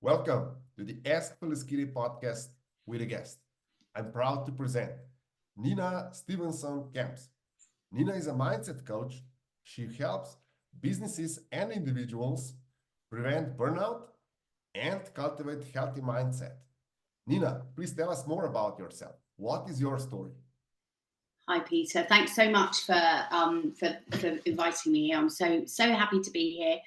Welcome to the Ask Faleskini podcast with a guest. I'm proud to present Nina Stephenson-Camps. Nina is a mindset coach. She helps businesses and individuals prevent burnout and cultivate healthy mindset. Nina, please tell us more about yourself. What is your story? Hi, Peter. Thanks so much for inviting me here. I'm so happy to be here.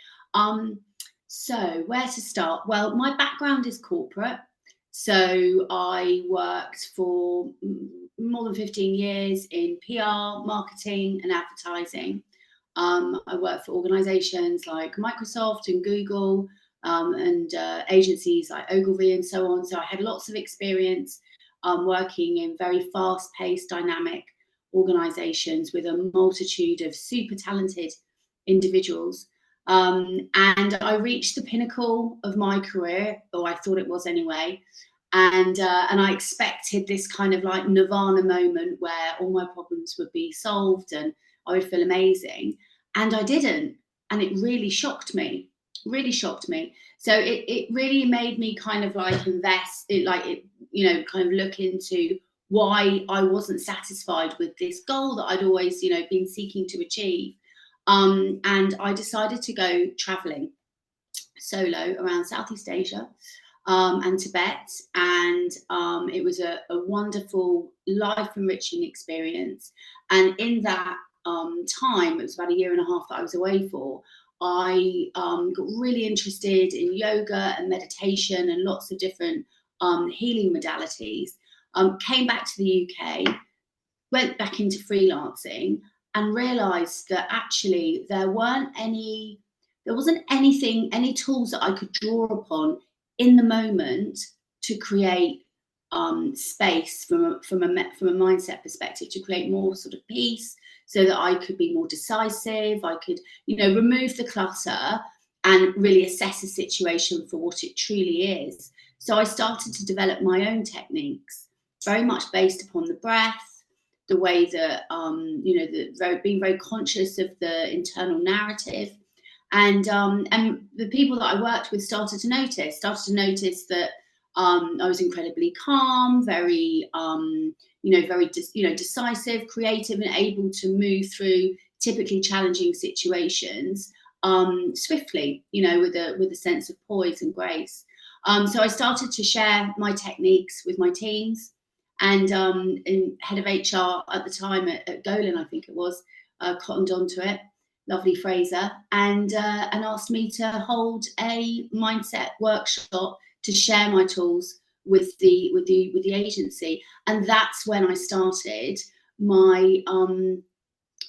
So where to start? Well, my background is corporate. So I worked for more than 15 years in PR, marketing, and advertising. I worked for organisations like Microsoft and Google, and agencies like Ogilvy and so on. So I had lots of experience working in very fast-paced, dynamic organisations with a multitude of super talented individuals. And I reached the pinnacle of my career, or I thought it was anyway. And I expected this kind of like nirvana moment where all my problems would be solved and I would feel amazing. And I didn't. And it really shocked me. So it really made me kind of like kind of look into why I wasn't satisfied with this goal that I'd always, been seeking to achieve. And I decided to go traveling solo around Southeast Asia and Tibet. And it was a wonderful, life-enriching experience. And in that time, it was about 1.5 years that I was away for, I got really interested in yoga and meditation and lots of different healing modalities. Came back to the UK, went back into freelancing, and realised that actually there wasn't any tools that I could draw upon in the moment to create space from a mindset perspective, to create more sort of peace, so that I could be more decisive. I could, remove the clutter and really assess a situation for what it truly is. So I started to develop my own techniques, very much based upon the breath, the way that, being very conscious of the internal narrative. And the people that I worked with started to notice that I was incredibly calm, very, decisive, creative, and able to move through typically challenging situations swiftly, with a sense of poise and grace. So I started to share my techniques with my teams, and head of HR at the time at Golan, I think it was, cottoned onto it. Lovely Fraser, and asked me to hold a mindset workshop to share my tools with the agency. And that's when I started my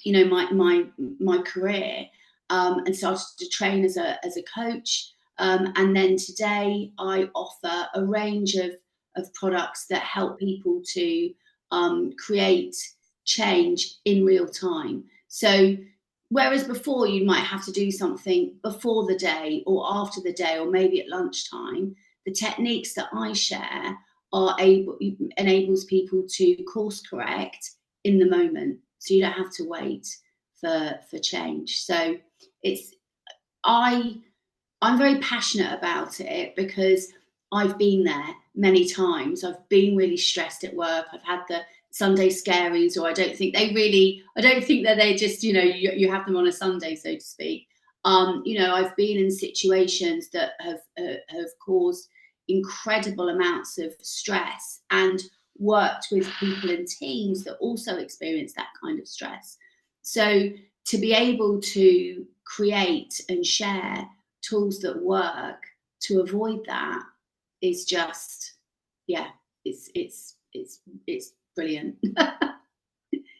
my career, and started to train as a coach. And then today I offer a range of products that help people to create change in real time. So whereas before you might have to do something before the day or after the day or maybe at lunchtime, the techniques that I share enables people to course correct in the moment, so you don't have to wait for change. So I'm very passionate about it because I've been there many times. I've been really stressed at work. I've had the Sunday scaries, or I don't think that they just, you have them on a Sunday, so to speak. I've been in situations that have caused incredible amounts of stress, and worked with people in teams that also experience that kind of stress. So to be able to create and share tools that work to avoid that is just, it's brilliant.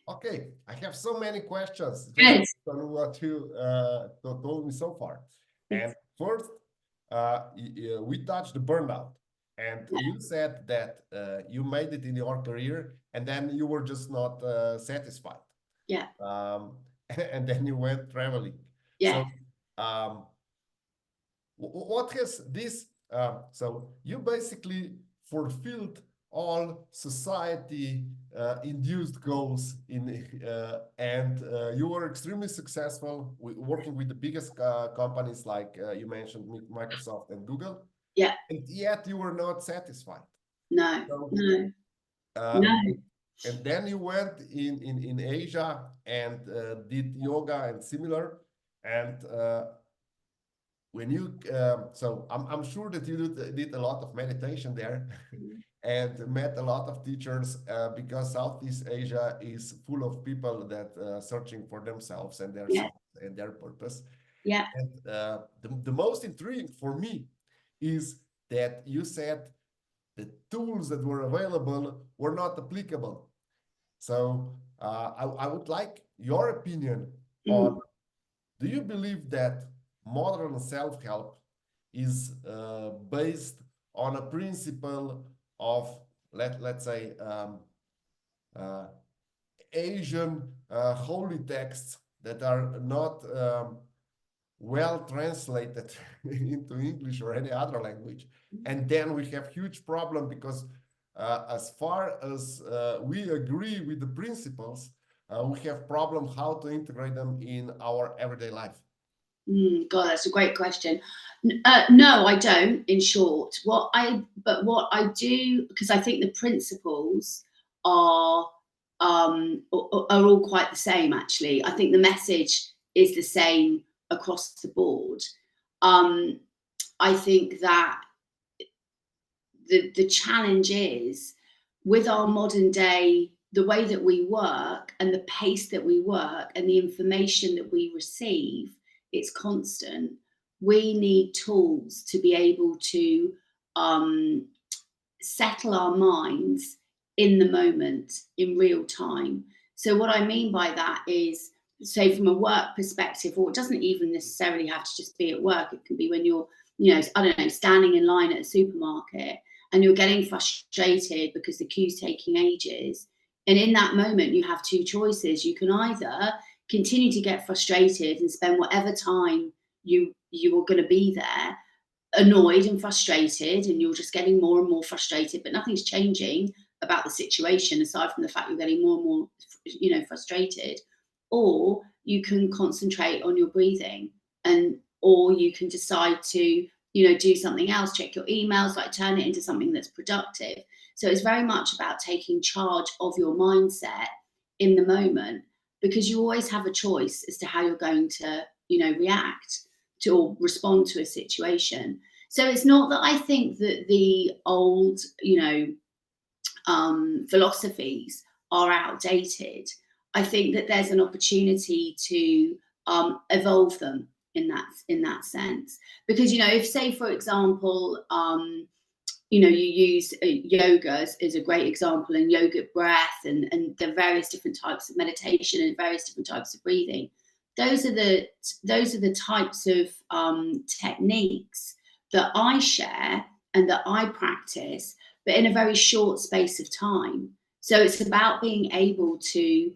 Okay, I have so many questions just Yes. on what you told me so far. And first, we touched the burnout, and you said that you made it in your career, and then you were just not satisfied. Yeah. And then you went traveling. Yeah. So, what has this? So you basically fulfilled all society induced goals and you were extremely successful working with the biggest companies like you mentioned Microsoft and Google. Yeah. and yet you were not satisfied. No. So, No. uh, No. and then you went in Asia and did yoga and similar. And when you, so I'm sure that you did a lot of meditation there and met a lot of teachers because Southeast Asia is full of people that searching for themselves and their Yeah. self and their purpose. Yeah. And the most intriguing for me is that you said the tools that were available were not applicable. So I would like your opinion on, Mm. do you believe that modern self-help is based on a principle of, let's say, uh, Asian holy texts that are not well translated into English or any other language? And then we have huge problem because as far as we agree with the principles, we have problem how to integrate them in our everyday life. God, that's a great question. No, I don't. In short, what I do, because I think the principles are are all quite the same. Actually, I think the message is the same across the board. I think that the challenge is with our modern day, the way that we work and the pace that we work and the information that we receive, it's constant. We need tools to be able to settle our minds in the moment, in real time. So what I mean by that is, say from a work perspective, or it doesn't even necessarily have to just be at work, it can be when you're, I don't know, standing in line at a supermarket and you're getting frustrated because the queue's taking ages. And in that moment, you have two choices. You can either continue to get frustrated and spend whatever time you are going to be there annoyed and frustrated, and you're just getting more and more frustrated, but nothing's changing about the situation aside from the fact you're getting more and more frustrated. Or you can concentrate on your breathing, or you can decide to do something else, check your emails, like turn it into something that's productive. So it's very much about taking charge of your mindset in the moment, because you always have a choice as to how you're going to react to or respond to a situation. So it's not that I think that the old philosophies are outdated. I think that there's an opportunity to evolve them in that sense, because if, say for example, you use yoga as a great example, and yogic breath, and the various different types of meditation and various different types of breathing. Those are the types of techniques that I share and that I practice, but in a very short space of time. So it's about being able to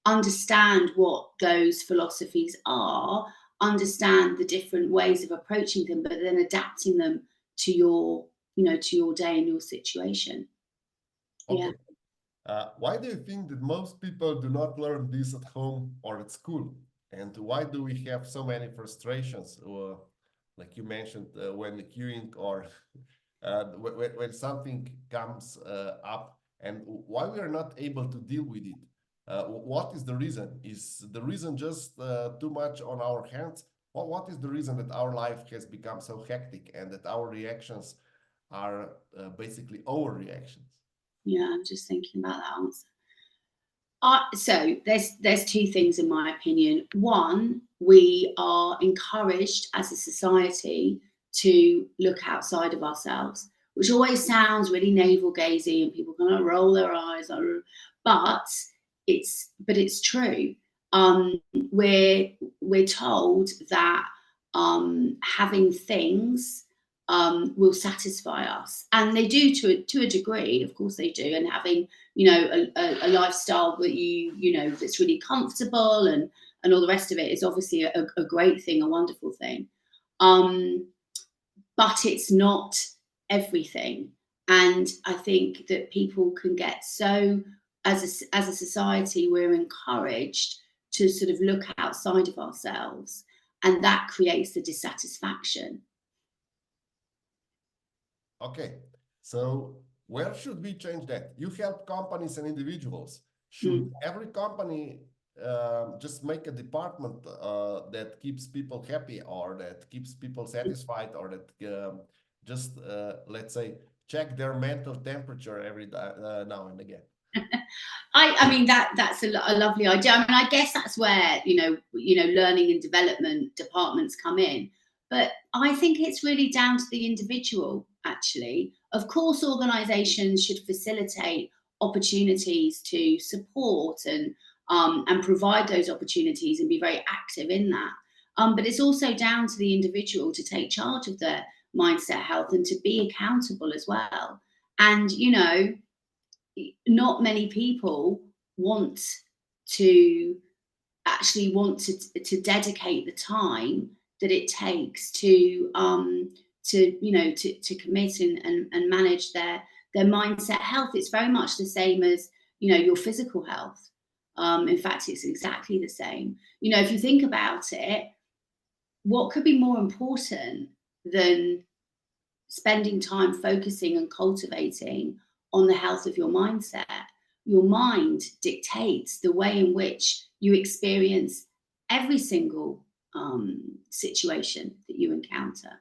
understand what those philosophies are, understand the different ways of approaching them, but then adapting them to your day and your situation. Okay. Why do you think that most people do not learn this at home or at school? And why do we have so many frustrations, like you mentioned, when queuing or when something comes up, and why we are not able to deal with it? What is the reason? Is the reason just too much on our hands? What is the reason that our life has become so hectic and that our reactions are basically overreactions? Yeah, I'm just thinking about that answer. So there's two things in my opinion. One, we are encouraged as a society to look outside of ourselves, which always sounds really navel-gazing, and people kind of roll their eyes, but it's true. We're told that having things will satisfy us, and they do to a degree, of course they do. And having a lifestyle that that's really comfortable and all the rest of it is obviously a great thing, a wonderful thing, but it's not everything. And I think that people can get so, as a society, we're encouraged to sort of look outside of ourselves, and that creates the dissatisfaction. Okay, so where should we change that? You help companies and individuals. Mm. Should every company just make a department that keeps people happy, or that keeps people satisfied, or that just let's say check their mental temperature every now and again? I mean that's a lovely idea. I mean, I guess that's where learning and development departments come in. But I think it's really down to the individual. Actually, of course, organisations should facilitate opportunities to support and provide those opportunities and be very active in that. But it's also down to the individual to take charge of their mindset health and to be accountable as well. And not many people want to to dedicate the time that it takes to commit and manage their mindset health. It's very much the same as your physical health. In fact, it's exactly the same. If you think about it, what could be more important than spending time focusing and cultivating on the health of your mindset? Your mind dictates the way in which you experience every single situation that you encounter.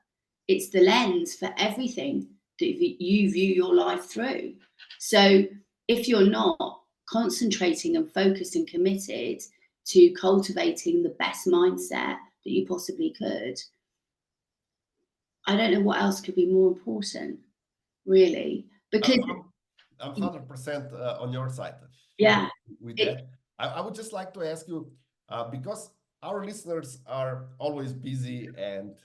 It's the lens for everything that you view your life through. So if you're not concentrating and focused and committed to cultivating the best mindset that you possibly could, I don't know what else could be more important, really, because I'm 100% on your side yeah, with it, that. I would just like to ask you, because our listeners are always busy, and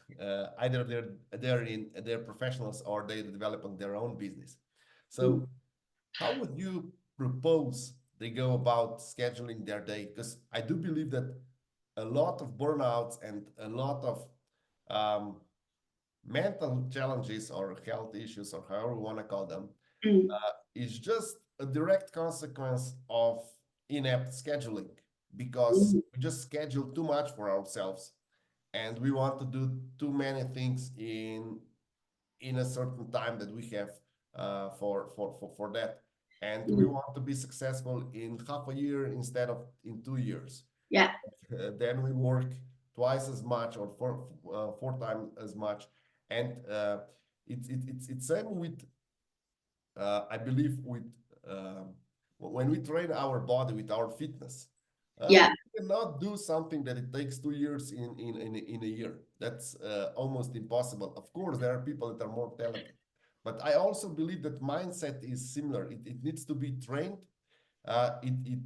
either they're professionals, or they're developing their own business. So how would you propose they go about scheduling their day? Because I do believe that a lot of burnouts and a lot of um, mental challenges or health issues, or however we want to call them, mm, is just a direct consequence of inept scheduling, because mm, we just schedule too much for ourselves, and we want to do too many things in a certain time that we have for that, and we mm, want to be successful in half a year instead of in 2 years. yeah, Then we work twice as much, or four times as much, and it's same with I believe with when we train our body with our fitness. yeah, We cannot do something that it takes 2 years in a year. That's almost impossible. Of course, there are people that are more talented, but I also believe that mindset is similar. It needs to be trained. It it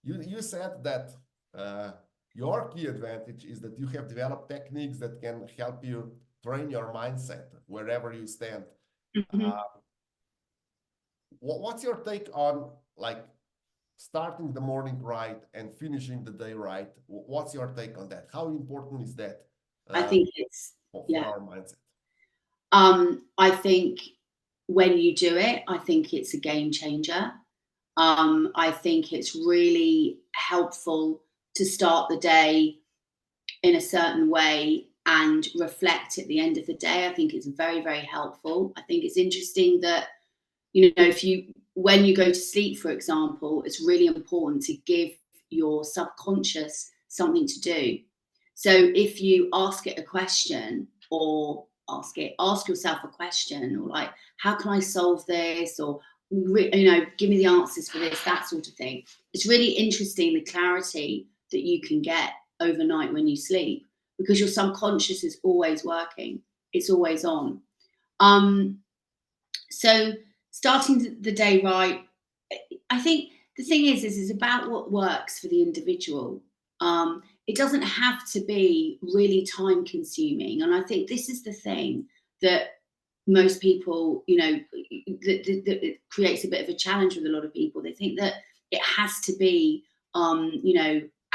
You said that uh, your key advantage is that you have developed techniques that can help you train your mindset wherever you stand. mhm. Uh, what's your take on, like, starting the morning right and finishing the day right? What's your take on that? How important is that I uh, think it's for yeah. our mindset? I think when you do it, I think it's a game changer. I think it's really helpful to start the day in a certain way and reflect at the end of the day. I think it's very, very helpful. I think it's interesting that, when you go to sleep, for example, it's really important to give your subconscious something to do. So if you ask it a question, or ask yourself a question, or like, how can I solve this? Or, give me the answers for this, that sort of thing. It's really interesting the clarity that you can get overnight when you sleep, because your subconscious is always working, it's always on. Um, so starting the day right, I think the thing is it's about what works for the individual. It doesn't have to be really time consuming, and I think this is the thing that most people, that it creates a bit of a challenge with a lot of people. They think that it has to be,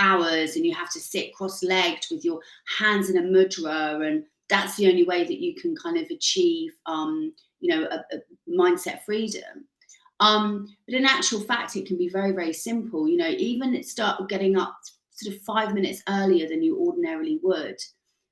hours, and you have to sit cross-legged with your hands in a mudra, and that's the only way that you can kind of achieve, a mindset freedom. But in actual fact, it can be very, very simple. Even start getting up sort of 5 minutes earlier than you ordinarily would,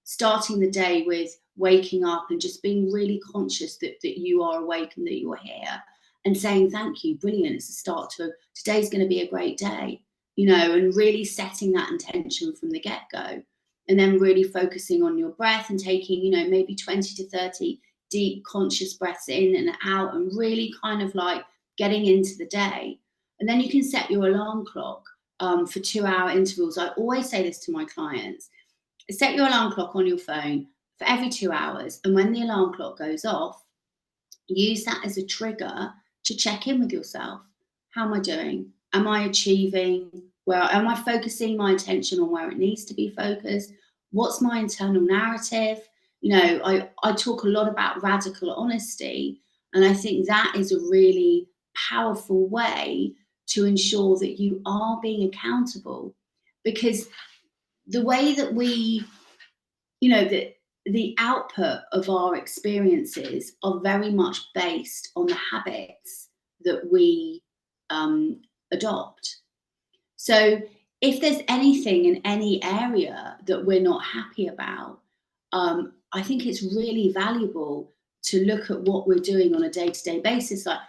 starting the day with waking up and just being really conscious that you are awake and that you're here, and saying thank you, brilliant, it's a start to today's going to be a great day, and really setting that intention from the get-go, and then really focusing on your breath and taking, maybe 20 to 30 deep conscious breaths in and out, and really kind of like getting into the day. And then you can set your alarm clock for 2-hour intervals. I always say this to my clients: set your alarm clock on your phone for every 2 hours, and when the alarm clock goes off, use that as a trigger to check in with yourself. How am I doing? Am I achieving? Where am I focusing my attention on where it needs to be focused? What's my internal narrative? I talk a lot about radical honesty, and I think that is a really powerful way to ensure that you are being accountable, because the way that we, the output of our experiences are very much based on the habits that we adopt. So if there's anything in any area that we're not happy about, I think it's really valuable to look at what we're doing on a day-to-day basis. Like,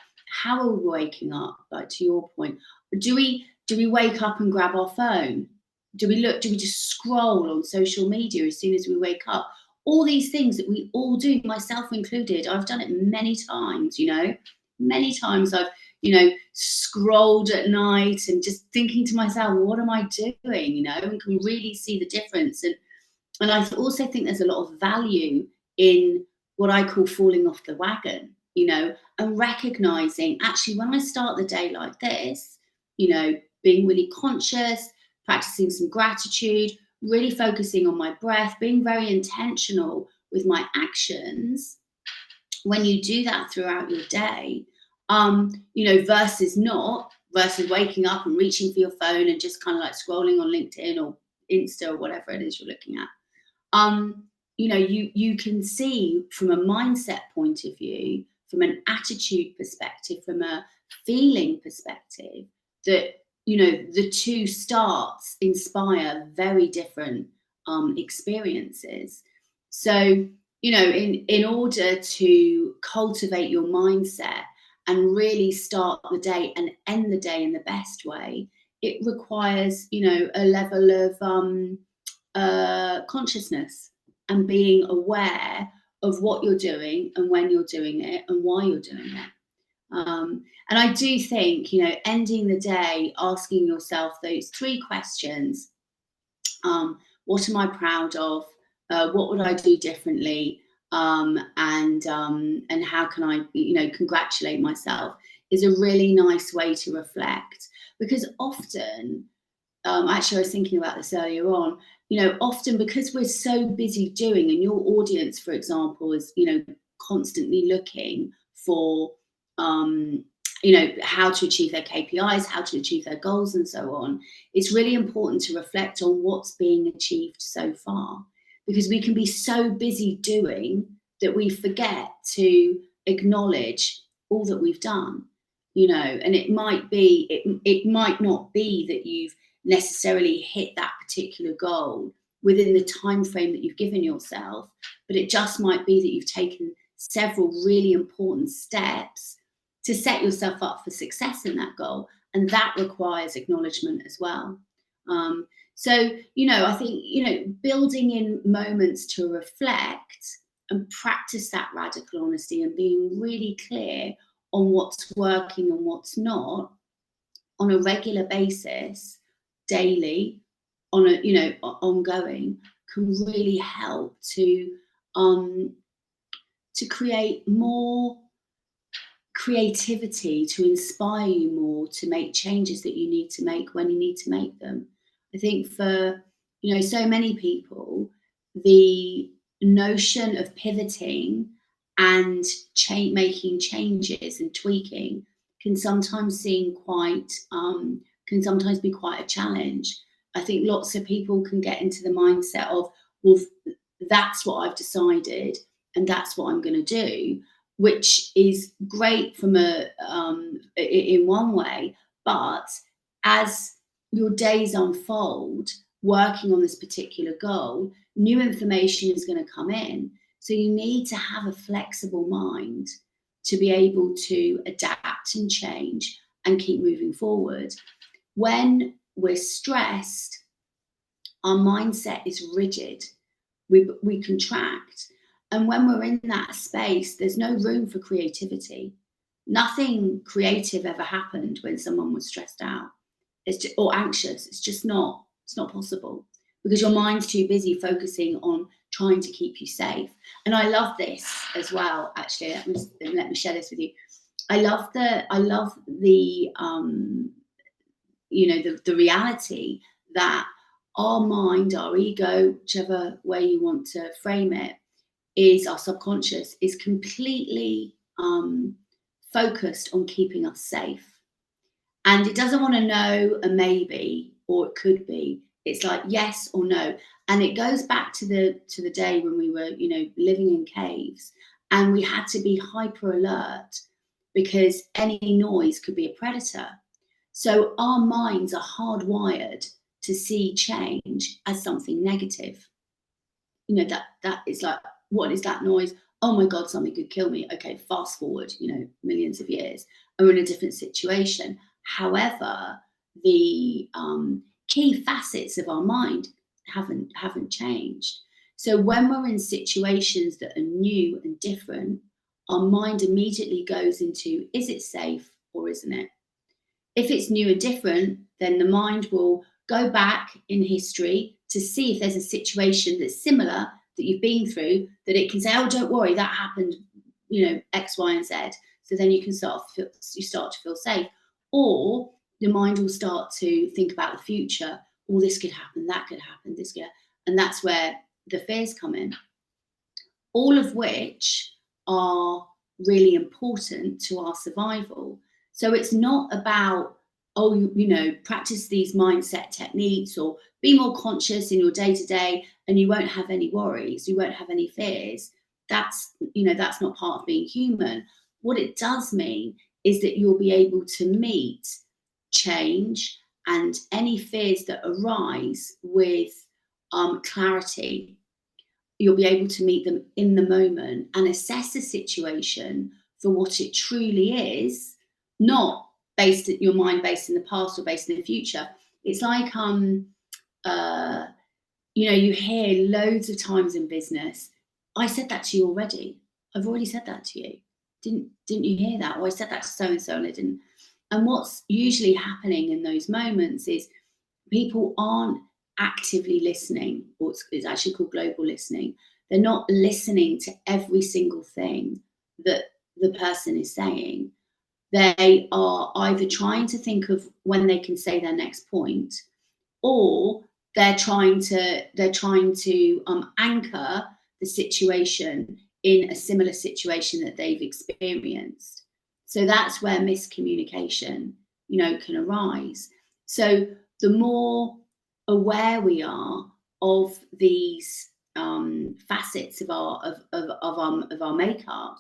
how are we waking up? Like, to your point, do we wake up and grab our phone? Do we just scroll on social media as soon as we wake up? All these things that we all do, myself included. I've done it many times, many times I've, scrolled at night and just thinking to myself, what am I doing? And can really see the difference. And I also think there's a lot of value in what I call falling off the wagon, and recognizing, actually, when I start the day like this, being really conscious, practicing some gratitude, really focusing on my breath, being very intentional with my actions. When you do that throughout your day, versus waking up and reaching for your phone and just kind of like scrolling on LinkedIn or Insta or whatever it is you're looking at, you can see from a mindset point of view, from an attitude perspective, from a feeling perspective, that the two starts inspire very different experiences. So in order to cultivate your mindset and really start the day and end the day in the best way, it requires a level of consciousness and being aware of what you're doing and when you're doing it and why you're doing it. And I do think, ending the day asking yourself those 3 questions: what am I proud of? What would I do differently? And how can I, congratulate myself, is a really nice way to reflect. Because often, actually, I was thinking about this earlier on, often because we're so busy doing, and your audience, for example, is, constantly looking for, how to achieve their KPIs, how to achieve their goals and so on, it's really important to reflect on what's being achieved so far, because we can be so busy doing that we forget to acknowledge all that we've done, and it might not be that you've necessarily hit that particular goal within the time frame that you've given yourself, but it just might be that you've taken several really important steps to set yourself up for success in that goal, and that requires acknowledgement as well. So I think building in moments to reflect and practice that radical honesty and being really clear on what's working and what's not on a regular basis, daily, on a ongoing, can really help to create more creativity, to inspire you more to make changes that you need to make when you need to make them. I think for so many people, the notion of pivoting and making changes and tweaking can sometimes be quite a challenge. I think lots of people can get into the mindset of, well, that's what I've decided and that's what I'm going to do, which is great from in one way, but as your days unfold, working on this particular goal, new information is going to come in. So you need to have a flexible mind to be able to adapt and change and keep moving forward. When we're stressed, our mindset is rigid. We contract. And when we're in that space, there's no room for creativity. Nothing creative ever happened when someone was stressed out or anxious. It's not possible, because your mind's too busy focusing on trying to keep you safe. And I love this as well, actually. Let me share this with you. I love the the reality that our mind, our ego, whichever way you want to frame it, is our subconscious, is completely focused on keeping us safe. And it doesn't want to know a maybe, or it could be. It's like yes or no. And it goes back to the day when we were, living in caves, and we had to be hyper alert because any noise could be a predator. So our minds are hardwired to see change as something negative. That is like, what is that noise? Oh my God, something could kill me. Okay, fast forward, millions of years, and we're in a different situation. However, the key facets of our mind haven't changed. So when we're in situations that are new and different, our mind immediately goes into, is it safe or isn't it? If it's new and different, then the mind will go back in history to see if there's a situation that's similar that you've been through, that it can say, oh, don't worry, that happened, X, Y, and Z. So then you start to feel safe. Or the mind will start to think about the future. Oh, this could happen, that could happen, this could happen. And that's where the fears come in. All of which are really important to our survival. So it's not about, practice these mindset techniques or be more conscious in your day-to-day and you won't have any worries, you won't have any fears. That's not part of being human. What it does mean is that you'll be able to meet change and any fears that arise with clarity. You'll be able to meet them in the moment and assess a situation for what it truly is, not your mind based in the past or based in the future. It's like, you hear loads of times in business, I said that to you already. I've already said that to you. Didn't you hear that? Or I said that to so-and-so and I didn't. And what's usually happening in those moments is people aren't actively listening, or it's actually called global listening. They're not listening to every single thing that the person is saying. They are either trying to think of when they can say their next point, or they're trying to anchor the situation in a similar situation that they've experienced. So that's where miscommunication, can arise. So the more aware we are of these facets of our makeup,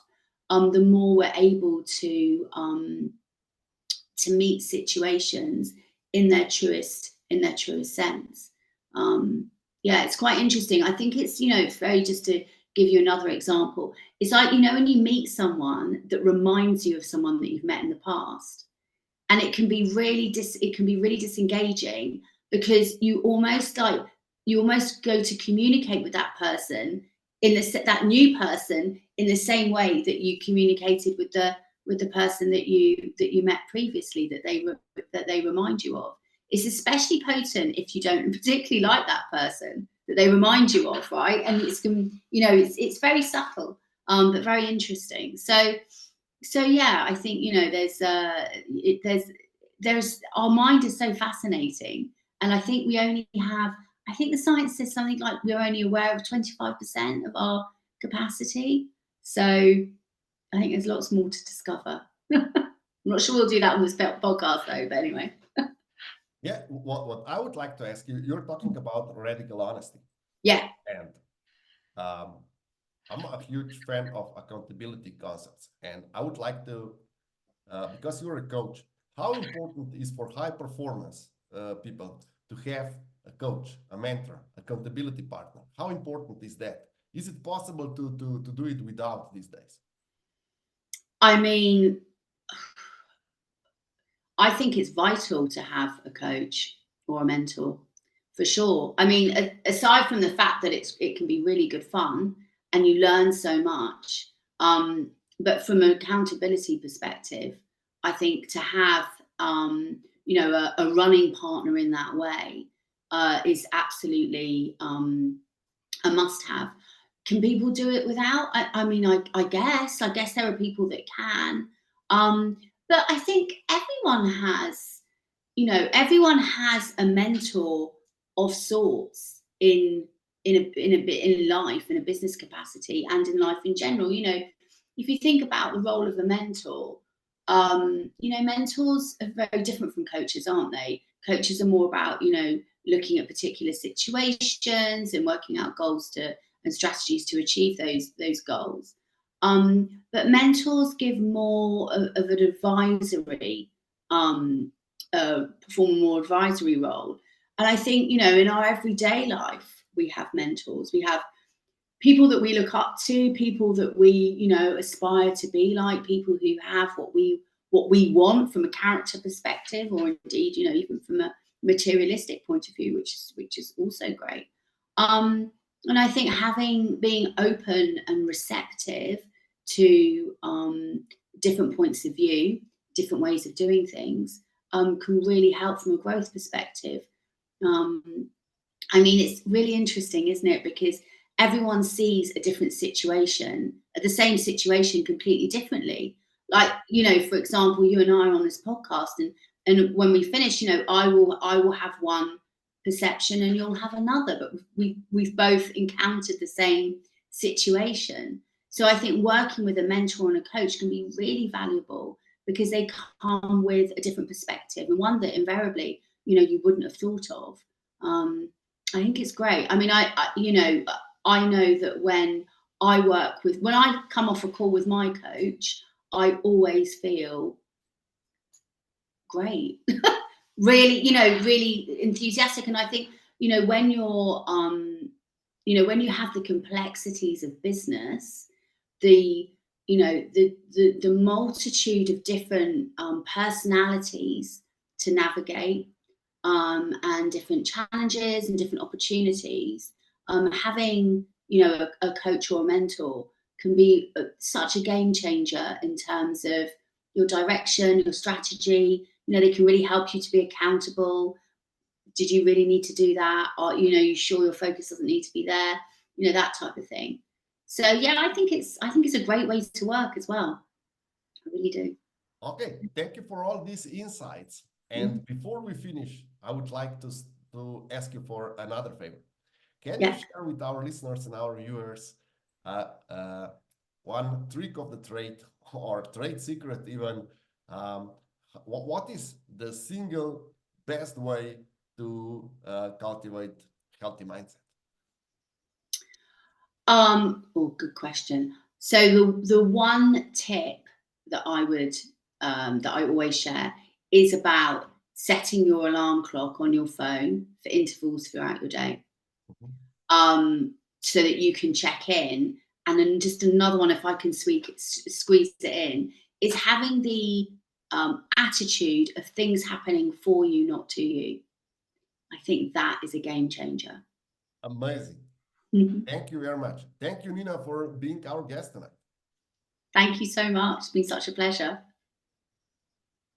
the more we're able to meet situations in their truest sense. It's quite interesting. I think it's it's very, just to give you another example, it's like when you meet someone that reminds you of someone that you've met in the past, and it can be really disengaging, because you almost go to communicate with that person that new person in the same way that you communicated with the person that you met previously, that they remind you of. It's especially potent if you don't particularly like that person that they remind you of, right? And it's very subtle, but very interesting. So yeah, I think there's our mind is so fascinating, and I think I think the science says something like we're only aware of 25% of our capacity. So I think there's lots more to discover. I'm not sure we'll do that on this podcast though, but anyway. Yeah, what I would like to ask you, you're talking about radical honesty. Yeah. And I'm a huge fan of accountability concepts. And I would like to, because you're a coach, how important is for high performance people to have a coach, a mentor, accountability partner? How important is that? Is it possible to do it without these days? I mean, I think it's vital to have a coach or a mentor, for sure. I mean, aside from the fact that it can be really good fun and you learn so much, but from an accountability perspective, I think to have a running partner in that way is absolutely a must-have. Can people do it without? I mean, I guess there are people that can. But I think everyone has a mentor of sorts in life, in a business capacity, and in life in general. If you think about the role of a mentor, mentors are very different from coaches, aren't they? Coaches are more about looking at particular situations and working out goals and strategies to achieve those goals. But mentors give more of an advisory, perform a more advisory role. And I think, in our everyday life, we have mentors. We have people that we look up to, people that we, aspire to be like, people who have what we want from a character perspective, or indeed, even from a materialistic point of view, which is also great. And I think being open and receptive to different points of view, different ways of doing things, can really help from a growth perspective. I mean, it's really interesting, isn't it? Because everyone sees a different situation, the same situation, completely differently. Like, for example, you and I are on this podcast, and when we finish, I will have one perception and you'll have another, but we've both encountered the same situation. So I think working with a mentor and a coach can be really valuable, because they come with a different perspective, and one that invariably, you wouldn't have thought of. I think it's great. I mean, I know that when I come off a call with my coach, I always feel great. Really, really enthusiastic. And I think, when you're, when you have the complexities of business, the multitude of different personalities to navigate, and different challenges and different opportunities, having a coach or a mentor can be such a game changer in terms of your direction, your strategy. They can really help you to be accountable. Did you really need to do that? Or you sure your focus doesn't need to be there? That type of thing. So yeah, I think it's a great way to work as well. I really do. Okay, thank you for all these insights. And before we finish, I would like to ask you for another favor. Can you share with our listeners and our viewers one trick of the trade, or trade secret even? What is the single best way to cultivate healthy mindset? Good question. So the one tip that I always share is about setting your alarm clock on your phone for intervals throughout your day, so that you can check in. And then just another one, if I can squeeze it in, is having the attitude of things happening for you, not to you. I think that is a game changer. Amazing. Thank you very much. Thank you, Nina, for being our guest tonight. Thank you so much. It's been such a pleasure.